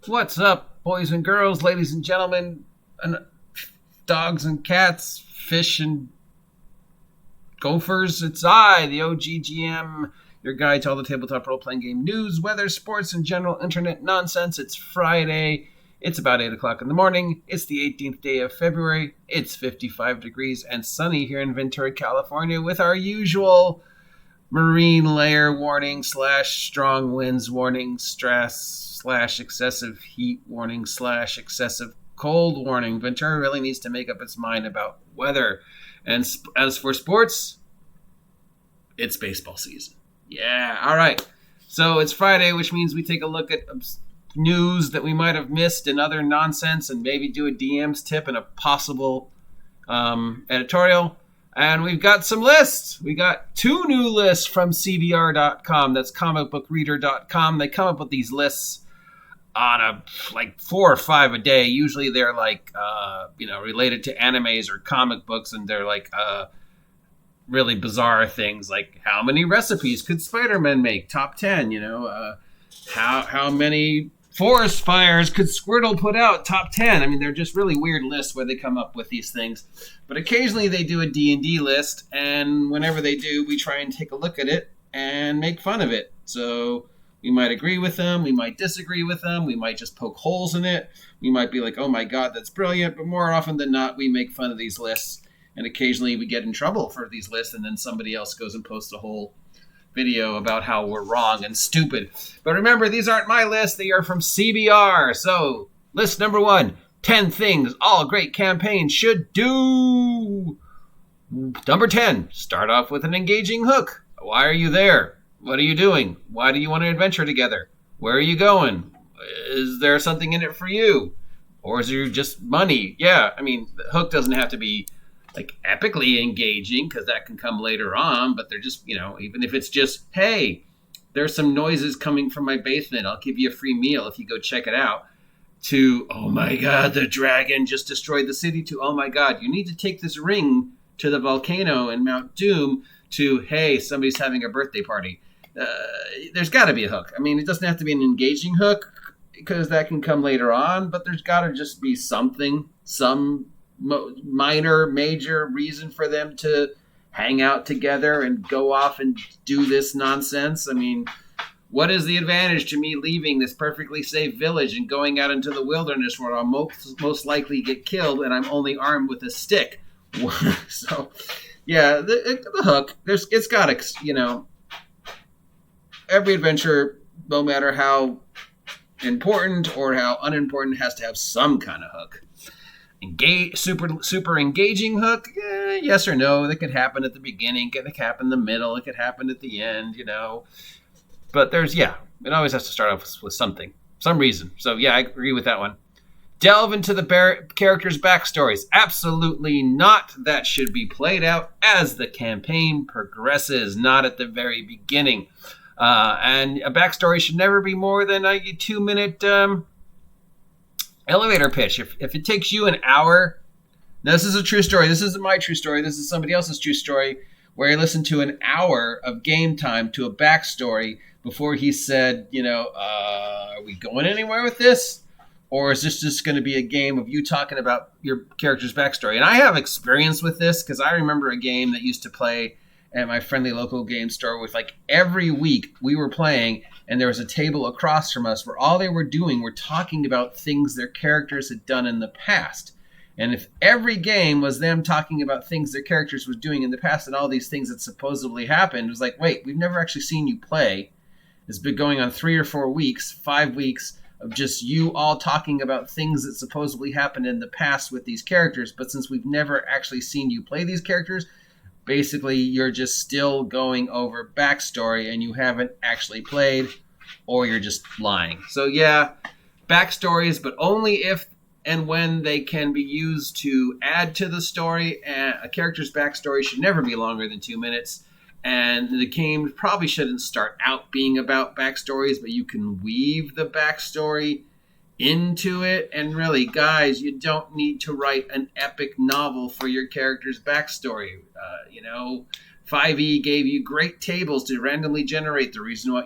What's up, boys and girls, ladies and gentlemen, and dogs and cats, fish and gophers? It's I, the OGGM, your guide to all the tabletop role-playing game news, weather, sports, and general internet nonsense. It's Friday. It's about 8 o'clock in the morning. It's the 18th day of February. It's 55 degrees and sunny here in Ventura, California, with our usual marine layer warning / strong winds warning / excessive heat warning / excessive cold warning. Ventura really needs to make up its mind about weather. And as for sports, it's baseball season. Yeah, all right. So it's Friday, which means we take a look at news that we might have missed and other nonsense, and maybe do a DM's tip and a possible editorial. And we've got some lists. We got 2 new lists from CBR.com. That's comicbookreader.com. They come up with these lists on like 4 or 5 a day. Usually they're like, related to animes or comic books, and they're like really bizarre things like how many recipes could Spider-Man make? Top 10, how many forest fires could Squirtle put out? Top 10. I mean, they're just really weird lists where they come up with these things. But occasionally they do a D&D list, and whenever they do, we try and take a look at it and make fun of it. So we might agree with them, we might disagree with them, we might just poke holes in it, we might be like, oh my god, that's brilliant, but more often than not, we make fun of these lists, and occasionally we get in trouble for these lists, and then somebody else goes and posts a whole video about how we're wrong and stupid. But remember, these aren't my lists, they are from CBR. So, list number 1, 10 things all great campaigns should do. Number 10, start off with an engaging hook. Why are you there? What are you doing? Why do you want to adventure together? Where are you going? Is there something in it for you? Or is there just money? Yeah, I mean, the hook doesn't have to be like epically engaging, because that can come later on, but they're just, even if it's just, hey, there's some noises coming from my basement, I'll give you a free meal if you go check it out, to, oh my god, the dragon just destroyed the city, to, oh my god, you need to take this ring to the volcano in Mount Doom, to, hey, somebody's having a birthday party. There's got to be a hook. I mean, it doesn't have to be an engaging hook, because that can come later on, but there's got to just be something, some minor, major reason for them to hang out together and go off and do this nonsense. I mean, what is the advantage to me leaving this perfectly safe village and going out into the wilderness where I'll most likely get killed, and I'm only armed with a stick? So, yeah, the hook, it's got, every adventure, no matter how important or how unimportant, has to have some kind of hook. Super engaging hook? Yes or no. That could happen at the beginning, it could happen in the middle, it could happen at the end, But it always has to start off with something, some reason. So yeah, I agree with that one. Delve into the characters' backstories. Absolutely not. That should be played out as the campaign progresses, not at the very beginning. And a backstory should never be more than a 2-minute elevator pitch. If it takes you an hour, now this is a true story. This isn't my true story. This is somebody else's true story, where he listened to an hour of game time to a backstory before he said, are we going anywhere with this? Or is this just going to be a game of you talking about your character's backstory? And I have experience with this, because I remember a game that used to play at my friendly local game store with, like, every week we were playing, and there was a table across from us where all they were doing were talking about things their characters had done in the past. And if every game was them talking about things their characters were doing in the past and all these things that supposedly happened, it was like, wait, we've never actually seen you play. It's been going on 3 or 4 weeks, 5 weeks of just you all talking about things that supposedly happened in the past with these characters. But since we've never actually seen you play these characters, basically you're just still going over backstory and you haven't actually played, or you're just lying. So yeah, backstories, but only if and when they can be used to add to the story. And a character's backstory should never be longer than 2 minutes. And the game probably shouldn't start out being about backstories, but you can weave the backstory into it. And really, guys, you don't need to write an epic novel for your character's backstory. 5e gave you great tables to randomly generate the reason why,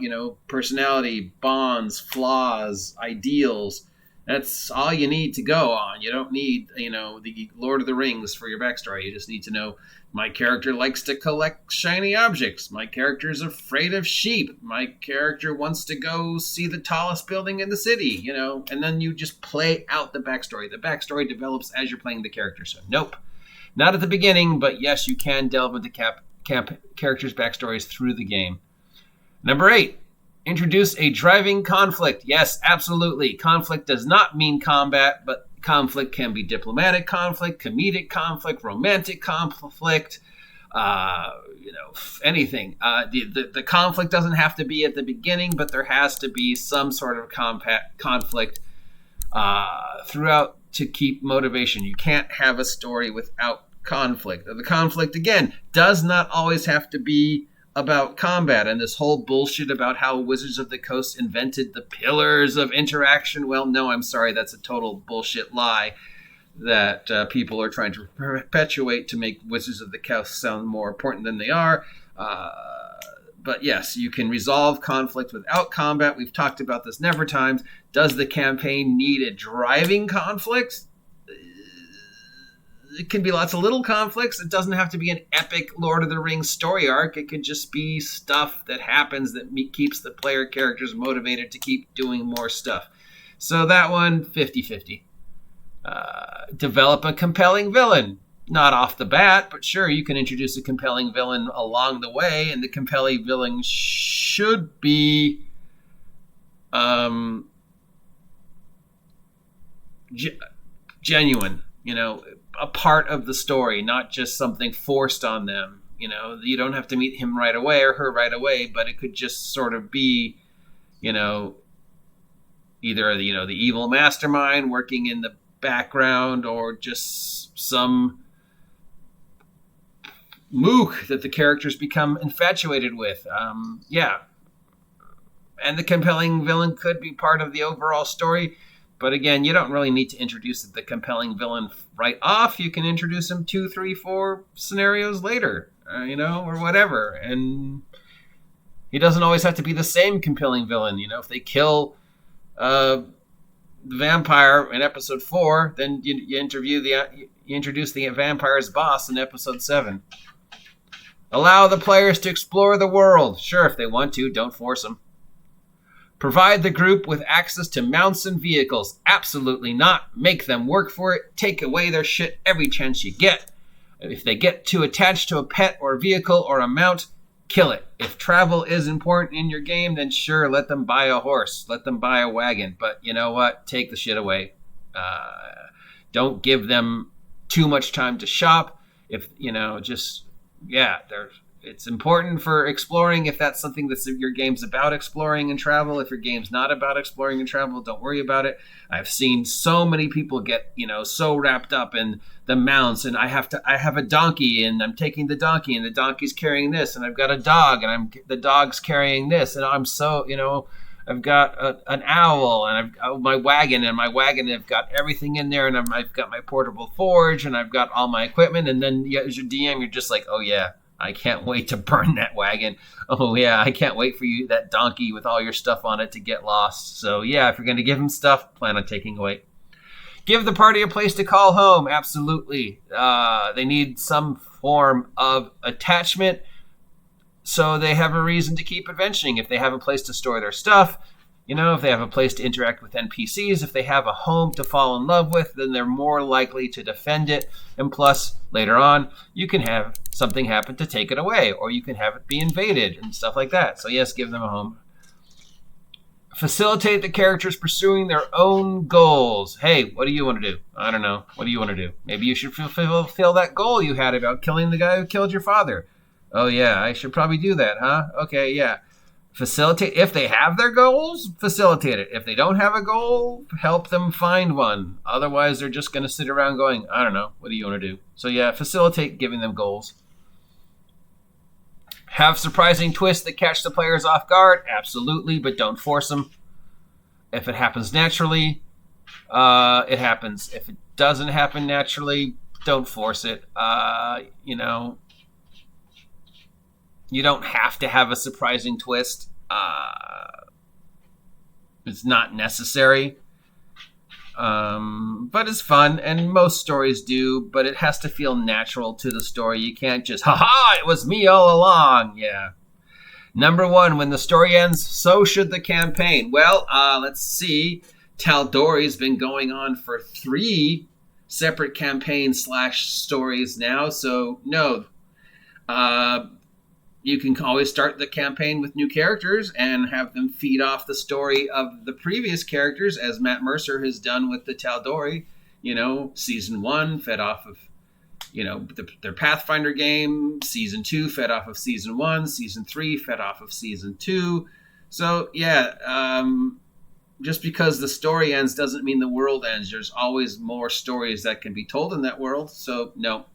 personality, bonds, flaws, ideals. That's all you need to go on. You don't need, the Lord of the Rings for your backstory. You just need to know my character likes to collect shiny objects. My character is afraid of sheep. My character wants to go see the tallest building in the city, and then you just play out the backstory. The backstory develops as you're playing the character. So nope, not at the beginning, but yes, you can delve into characters' backstories through the game. Number 8. Introduce a driving conflict. Yes, absolutely. Conflict does not mean combat, but conflict can be diplomatic conflict, comedic conflict, romantic conflict, anything. The conflict doesn't have to be at the beginning, but there has to be some sort of conflict throughout to keep motivation. You can't have a story without conflict. The conflict, again, does not always have to be about combat. And this whole bullshit about how Wizards of the Coast invented the pillars of interaction, well, no, I'm sorry, that's a total bullshit lie that people are trying to perpetuate to make Wizards of the Coast sound more important than they are. But yes, you can resolve conflict without combat. We've talked about this never times. Does the campaign need a driving conflict? It can be lots of little conflicts. It doesn't have to be an epic Lord of the Rings story arc. It could just be stuff that happens that keeps the player characters motivated to keep doing more stuff. So that one, 50-50. Develop a compelling villain. Not off the bat, but sure, you can introduce a compelling villain along the way, and the compelling villain should be genuine, a part of the story, not just something forced on them. You don't have to meet him right away or her right away, but it could just sort of be, either the evil mastermind working in the background or just some mook that the characters become infatuated with. And the compelling villain could be part of the overall story. But again, you don't really need to introduce the compelling villain right off. You can introduce him 2, 3, 4 scenarios later, or whatever. And he doesn't always have to be the same compelling villain. If they kill the vampire in episode 4, then you introduce the vampire's boss in episode 7. Allow the players to explore the world. Sure, if they want to, don't force them. Provide the group with access to mounts and vehicles. Absolutely not. Make them work for it. Take away their shit every chance you get. If they get too attached to a pet or vehicle or a mount, kill it. If travel is important in your game, then sure, let them buy a horse. Let them buy a wagon. But you know what? Take the shit away. Don't give them too much time to shop. If, it's important for exploring if that's something that your game's about exploring and travel. If your game's not about exploring and travel, don't worry about it. I've seen so many people get, so wrapped up in the mounts, and I have a donkey, and I'm taking the donkey, and the donkey's carrying this, and I've got a dog, and the dog's carrying this, and I'm so, I've got an owl, and I've got my wagon, I've got everything in there, and I've got my portable forge, and I've got all my equipment, and then as your DM, you're just like, oh yeah, I can't wait to burn that wagon. Oh, yeah, I can't wait for you, that donkey with all your stuff on it, to get lost. So, yeah, if you're going to give them stuff, plan on taking away. Give the party a place to call home. Absolutely. They need some form of attachment so they have a reason to keep adventuring. If they have a place to store their stuff, if they have a place to interact with NPCs, if they have a home to fall in love with, then they're more likely to defend it. And plus, later on, you can have something happen to take it away, or you can have it be invaded and stuff like that. So yes, give them a home. Facilitate the characters pursuing their own goals. Hey, what do you want to do? I don't know. What do you want to do? Maybe you should fulfill that goal you had about killing the guy who killed your father. Oh yeah, I should probably do that, huh? Okay, yeah. Facilitate. If they have their goals, facilitate it. If they don't have a goal, help them find one. Otherwise, they're just going to sit around going, I don't know, what do you want to do? So yeah, facilitate giving them goals. Have surprising twists that catch the players off guard. Absolutely, but don't force them. If it happens naturally, it happens. If it doesn't happen naturally, don't force it. You don't have to have a surprising twist. It's not necessary. But it's fun, and most stories do, but it has to feel natural to the story. You can't just, ha-ha, it was me all along. Yeah. Number 1, when the story ends, so should the campaign. Well, let's see. Tal'Dorei's been going on for 3 separate campaigns / stories now, so no. You can always start the campaign with new characters and have them feed off the story of the previous characters, as Matt Mercer has done with the Tal'Dorei. Season 1 fed off of, their Pathfinder game. Season 2 fed off of Season 1. Season 3 fed off of Season 2. So, yeah, just because the story ends doesn't mean the world ends. There's always more stories that can be told in that world, so no.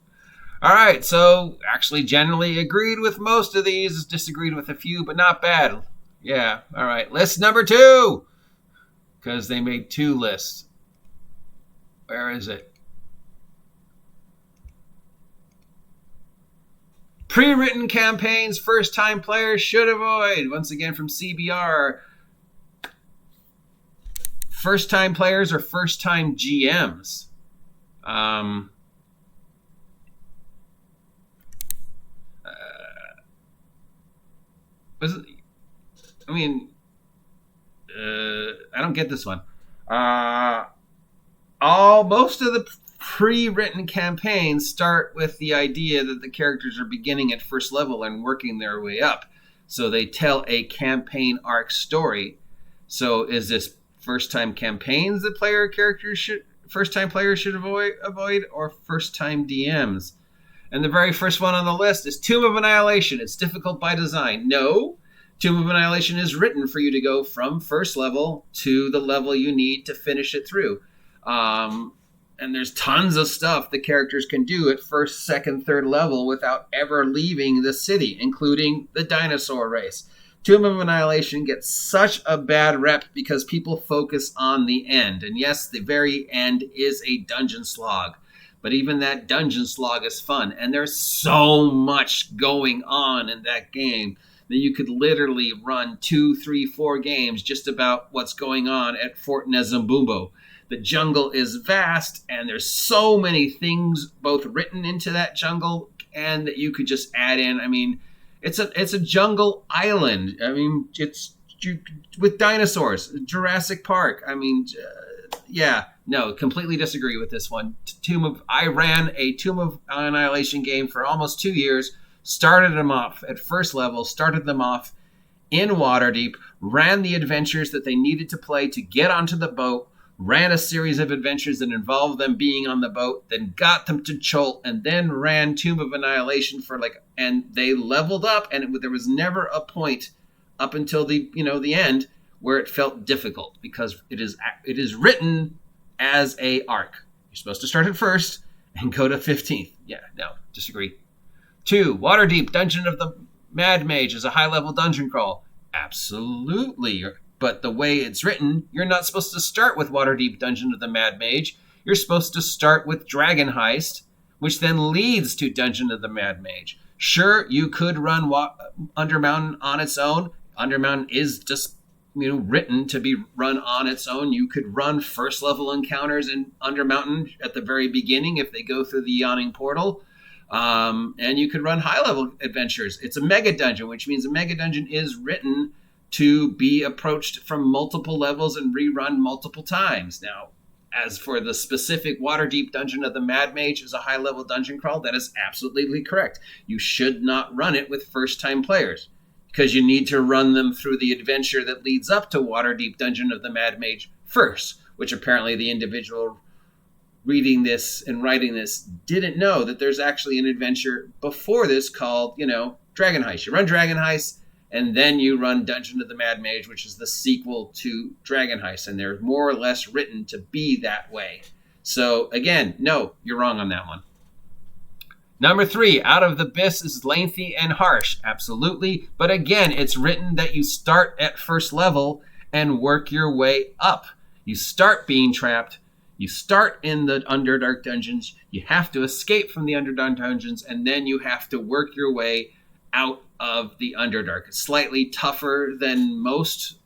All right, so actually generally agreed with most of these, disagreed with a few, but not bad. Yeah, all right. List number 2, because they made 2 lists. Where is it? Pre-written campaigns first-time players should avoid. Once again from CBR. First-time players or first-time GMs. I don't get this one. Most of the pre-written campaigns start with the idea that the characters are beginning at first level and working their way up. So they tell a campaign arc story. So is this first-time campaigns that first-time players should avoid, or first-time DMs? And the very first one on the list is Tomb of Annihilation. It's difficult by design. No, Tomb of Annihilation is written for you to go from first level to the level you need to finish it through. And there's tons of stuff the characters can do at first, second, third level without ever leaving the city, including the dinosaur race. Tomb of Annihilation gets such a bad rep because people focus on the end. And yes, the very end is a dungeon slog. But even that dungeon slog is fun. And there's so much going on in that game that you could literally run 2, 3, 4 games just about what's going on at Fort Nezumbubo. The jungle is vast, and there's so many things both written into that jungle and that you could just add in. I mean, it's a jungle island. I mean, it's with dinosaurs, Jurassic Park. I mean, yeah, no, completely disagree with this one. I ran a Tomb of Annihilation game for almost 2 years, started them off at first level, started them off in Waterdeep, ran the adventures that they needed to play to get onto the boat, ran a series of adventures that involved them being on the boat, then got them to Chult, and then ran Tomb of Annihilation and they leveled up, and there was never a point up until the end where it felt difficult, because it is written as a arc. You're supposed to start at first and go to 15th. Yeah, no, disagree. 2, Waterdeep Dungeon of the Mad Mage is a high-level dungeon crawl. Absolutely. But the way it's written, you're not supposed to start with Waterdeep Dungeon of the Mad Mage. You're supposed to start with Dragon Heist, which then leads to Dungeon of the Mad Mage. Sure, you could run Undermountain on its own. Undermountain is just written to be run on its own. You could run first level encounters in Undermountain at the very beginning if they go through the Yawning portal. And you could run high level adventures. It's a mega dungeon, which means a mega dungeon is written to be approached from multiple levels and rerun multiple times. Now, as for the specific Waterdeep Dungeon of the Mad Mage is a high-level dungeon crawl, that is absolutely correct. You should not run it with first-time players, because you need to run them through the adventure that leads up to Waterdeep Dungeon of the Mad Mage first, which apparently the individual reading this and writing this didn't know that there's actually an adventure before this called, Dragon Heist. You run Dragon Heist, and then you run Dungeon of the Mad Mage, which is the sequel to Dragon Heist, and they're more or less written to be that way. So, again, no, you're wrong on that one. Number 3, Out of the Abyss is lengthy and harsh. Absolutely. But again, it's written that you start at first level and work your way up. You start being trapped. You start in the Underdark dungeons. You have to escape from the Underdark dungeons, and then you have to work your way out of the Underdark. It's slightly tougher than most,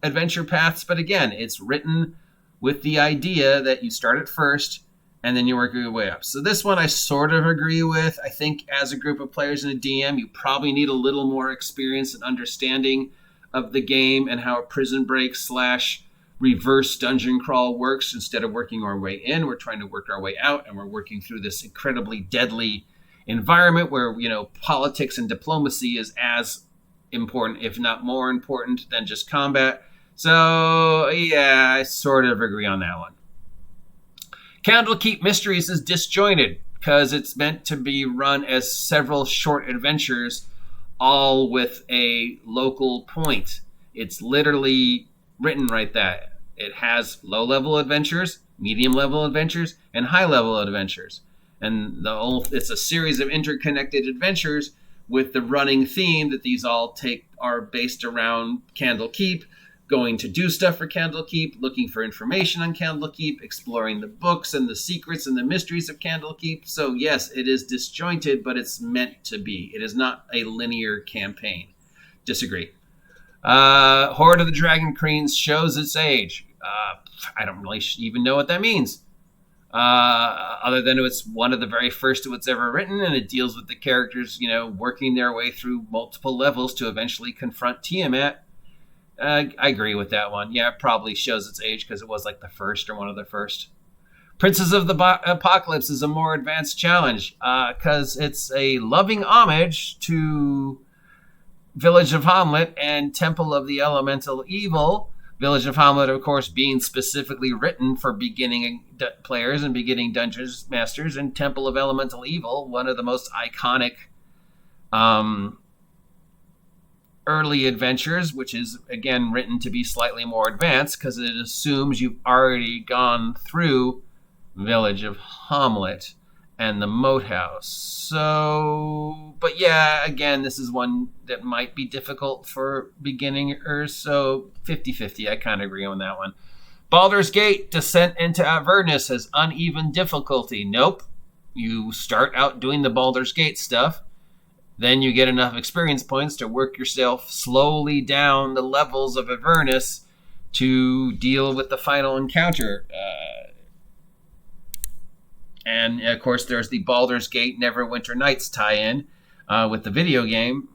adventure paths, but again, it's written with the idea that you start at first and then you work your way up. So this one I sort of agree with. I think as a group of players and a DM, you probably need a little more experience and understanding of the game and how a prison break / reverse dungeon crawl works. Instead of working our way in, we're trying to work our way out, and we're working through this incredibly deadly environment where, politics and diplomacy is as important, if not more important, than just combat. So, yeah, I sort of agree on that one. Candlekeep Mysteries is disjointed because it's meant to be run as several short adventures, all with a local point. It's literally written right that. It has low-level adventures, medium-level adventures, and high-level adventures. And it's a series of interconnected adventures with the running theme that these all are based around Candlekeep, going to do stuff for Candlekeep, looking for information on Candlekeep, exploring the books and the secrets and the mysteries of Candlekeep. So yes, it is disjointed, but it's meant to be. It is not a linear campaign. Disagree. Horde of the Dragon Queens shows its age. I don't really even know what that means. Other than it's one of the very first of it's ever written, and it deals with the characters, working their way through multiple levels to eventually confront Tiamat. I agree with that one. Yeah, it probably shows its age because it was like the first or one of the first. Princes of the Apocalypse is a more advanced challenge because it's a loving homage to Village of Hamlet and Temple of the Elemental Evil. Village of Hamlet, of course, being specifically written for beginning players and beginning dungeons masters, and Temple of Elemental Evil, one of the most iconic early adventures, which is, again, written to be slightly more advanced because it assumes you've already gone through Village of Hamlet and the Moat House. So, but yeah, again, this is one that might be difficult for beginners, so 50-50, I kind of agree on that one. Baldur's Gate, Descent into Avernus has uneven difficulty. Nope. You start out doing the Baldur's Gate stuff, then you get enough experience points to work yourself slowly down the levels of Avernus to deal with the final encounter. And, of course, there's the Baldur's Gate Neverwinter Nights tie-in with the video game.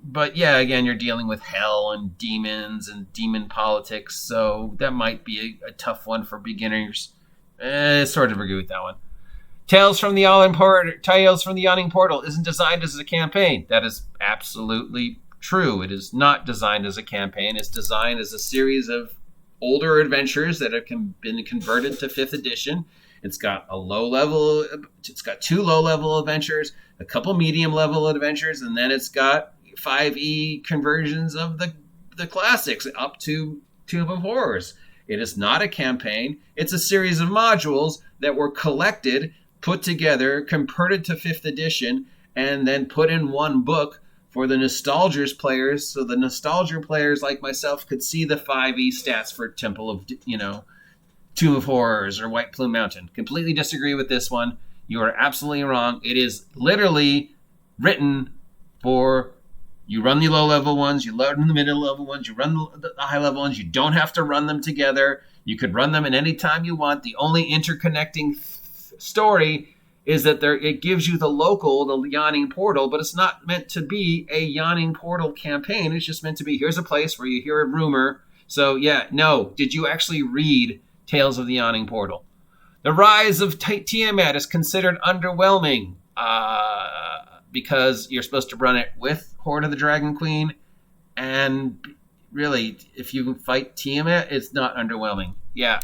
But, yeah, again, you're dealing with hell and demons and demon politics, so that might be a tough one for beginners. Sort of agree with that one. Tales from the Yawning Portal isn't designed as a campaign. That is absolutely true. It is not designed as a campaign. It's designed as a series of older adventures that have been converted to 5th edition. It's got it's got 2 low-level adventures, a couple medium-level adventures, and then it's got 5e conversions of the classics up to Tomb of Horrors. It is not a campaign. It's a series of modules that were collected, put together, converted to 5th edition, and then put in one book for the nostalgia players, so the nostalgia players like myself could see the 5e stats for Temple of, Tomb of Horrors or White Plume Mountain. Completely disagree with this one. You are absolutely wrong. It is literally written for, you run the low-level ones, you run the middle-level ones, you run the high-level ones. You don't have to run them together. You could run them at any time you want. The only interconnecting story is that it gives you the Yawning Portal, but it's not meant to be a Yawning Portal campaign. It's just meant to be, here's a place where you hear a rumor. So, yeah, no. Did you actually read Tales of the Yawning Portal? The Rise of Tiamat is considered underwhelming because you're supposed to run it with Horde of the Dragon Queen, and really, if you fight Tiamat, it's not underwhelming. Yeah,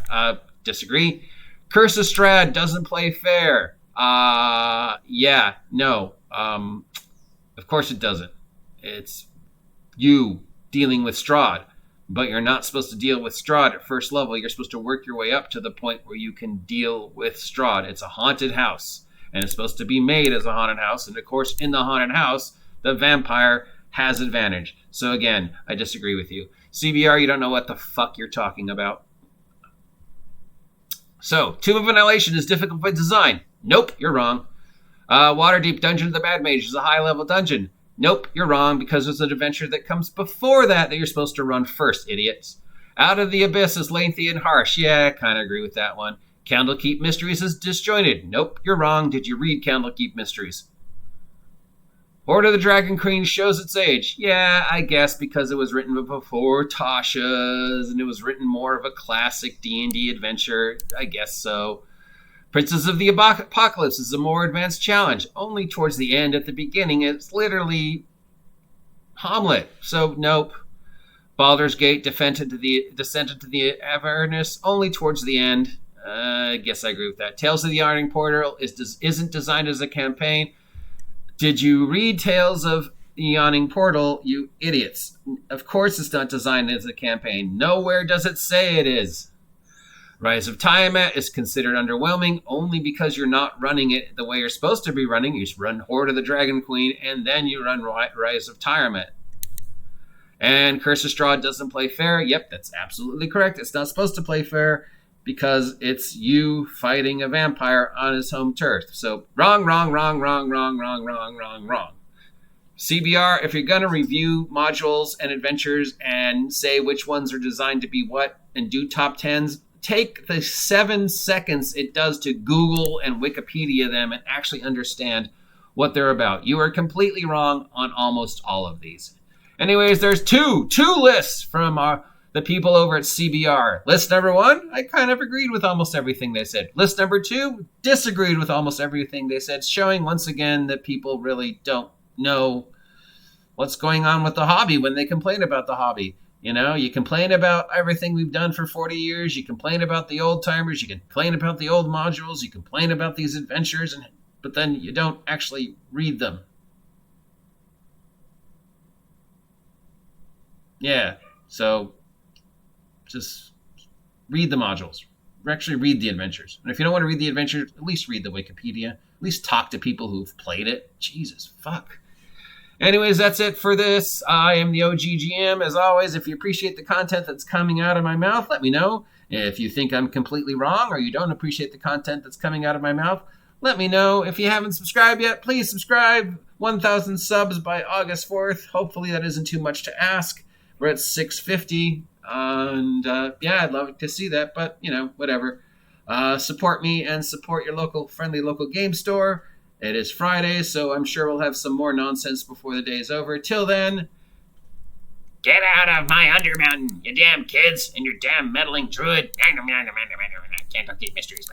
disagree. Curse of Strahd doesn't play fair. Yeah, no. Of course it doesn't. It's you dealing with Strahd. But you're not supposed to deal with Strahd at first level. You're supposed to work your way up to the point where you can deal with Strahd. It's a haunted house, and it's supposed to be made as a haunted house. And, of course, in the haunted house, the vampire has advantage. So, again, I disagree with you. CBR, you don't know what the fuck you're talking about. So, Tomb of Annihilation is difficult by design. Nope, you're wrong. Waterdeep Dungeon of the Mad Mage is a high-level dungeon. Nope, you're wrong, because there's an adventure that comes before that you're supposed to run first, idiots. Out of the Abyss is lengthy and harsh. Yeah, I kind of agree with that one. Candlekeep Mysteries is disjointed. Nope, you're wrong. Did you read Candlekeep Mysteries? Hoard of the Dragon Queen shows its age. Yeah, I guess because it was written before Tasha's, and it was written more of a classic D&D adventure. I guess so. Princess of the Apocalypse is a more advanced challenge. Only towards the end. At the beginning, it's literally Hamlet. So, nope. Baldur's Gate descended to the Avernus only towards the end. I guess I agree with that. Tales of the Yawning Portal isn't designed as a campaign. Did you read Tales of the Yawning Portal, you idiots? Of course it's not designed as a campaign. Nowhere does it say it is. Rise of Tiamat is considered underwhelming only because you're not running it the way you're supposed to be running. You run Hoard of the Dragon Queen, and then you run Rise of Tiamat. And Curse of Strahd doesn't play fair. Yep, that's absolutely correct. It's not supposed to play fair because it's you fighting a vampire on his home turf. So wrong. CBR, if you're going to review modules and adventures and say which ones are designed to be what and do top 10s, take the 7 seconds it does to Google and Wikipedia them and actually understand what they're about. You are completely wrong on almost all of these. Anyways, there's two lists from the people over at CBR. List number 1, I kind of agreed with almost everything they said. List number 2, disagreed with almost everything they said, showing once again that people really don't know what's going on with the hobby when they complain about the hobby. You know, you complain about everything we've done for 40 years. You complain about the old timers. You complain about the old modules. You complain about these adventures, but then you don't actually read them. Yeah, so just read the modules. Actually read the adventures. And if you don't want to read the adventures, at least read the Wikipedia. At least talk to people who've played it. Jesus, fuck. Anyways, that's it for this. I am the OGGM. As always, if you appreciate the content that's coming out of my mouth, let me know. If you think I'm completely wrong or you don't appreciate the content that's coming out of my mouth, let me know. If you haven't subscribed yet, please subscribe. 1,000 subs by August 4th. Hopefully that isn't too much to ask. We're at 650. And yeah, I'd love to see that, but whatever. Support me and support your friendly local game store. It is Friday, so I'm sure we'll have some more nonsense before the day is over. Till then, get out of my Undermountain, you damn kids, and your damn meddling druid. Can't keep mysteries.